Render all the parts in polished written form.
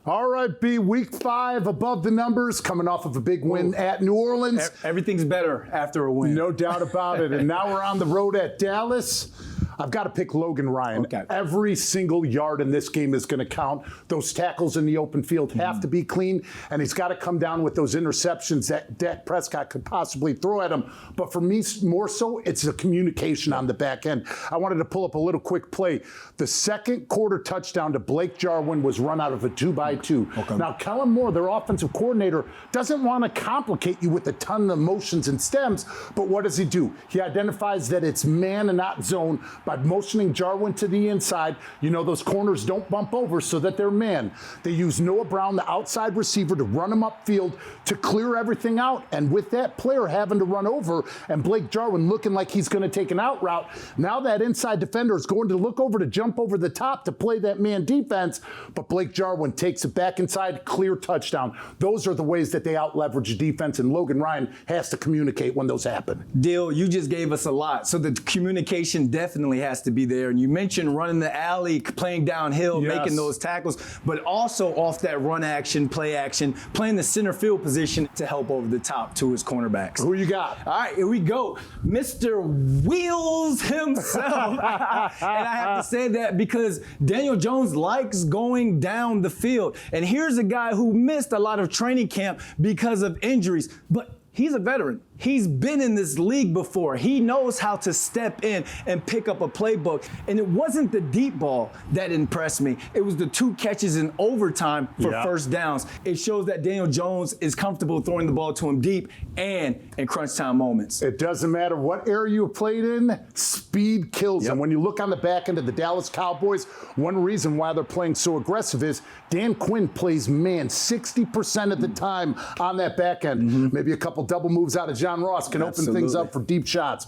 All right, B, week 5, above the numbers, coming off of a big win at New Orleans. Everything's better after a win. No doubt about it. And now we're on the road at Dallas. I've got to pick Logan Ryan. Okay. Every single yard in this game is going to count. Those tackles in the open field have to be clean, and he's got to come down with those interceptions that Dak Prescott could possibly throw at him. But for me, more so, it's the communication on the back end. I wanted to pull up a little quick play. The second quarter touchdown to Blake Jarwin was run out of a 2-by-2. Okay. Now, Kellen Moore, their offensive coordinator, doesn't want to complicate you with a ton of motions and stems, but what does he do? He identifies that it's man and not zone by motioning Jarwin to the inside. You know, those corners don't bump over so that they're man. They use Noah Brown, the outside receiver, to run him upfield to clear everything out. And with that player having to run over and Blake Jarwin looking like he's going to take an out route, now that inside defender is going to look over to jump over the top to play that man defense. But Blake Jarwin takes it back inside, clear touchdown. Those are the ways that they out leverage defense, and Logan Ryan has to communicate when those happen. Diehl, you just gave us a lot. So the communication definitely has to be there. And you mentioned running the alley, playing downhill, Yes. making those tackles, but also off that run action, play action, playing the center field position to help over the top to his cornerbacks. Who you got? All right, here we go. Mr. Wheels himself. And I have to say that because Daniel Jones likes going down the field. And here's a guy who missed a lot of training camp because of injuries, but he's a veteran. He's been in this league before. He knows how to step in and pick up a playbook. And it wasn't the deep ball that impressed me. It was the 2 catches in overtime for first downs. It shows that Daniel Jones is comfortable throwing the ball to him deep and in crunch time moments. It doesn't matter what area you played in, speed kills. And when you look on the back end of the Dallas Cowboys, one reason why they're playing so aggressive is Dan Quinn plays man 60% of the time on that back end. Maybe a couple double moves out of John Ross can open things up for deep shots.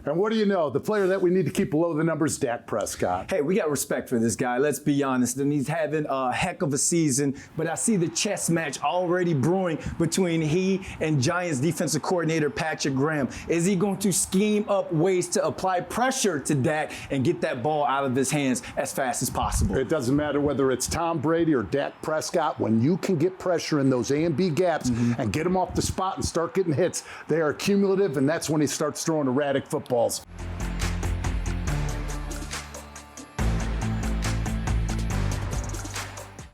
And what do you know? The player that we need to keep below the numbers, Dak Prescott. Hey, we got respect for this guy. Let's be honest. And he's having a heck of a season, but I see the chess match already brewing between he and Giants defensive coordinator Patrick Graham. Is he going to scheme up ways to apply pressure to Dak and get that ball out of his hands as fast as possible? It doesn't matter whether it's Tom Brady or Dak Prescott. When you can get pressure in those A and B gaps and get them off the spot and start getting hits, they are cumulative, and that's when he starts throwing erratic footballs.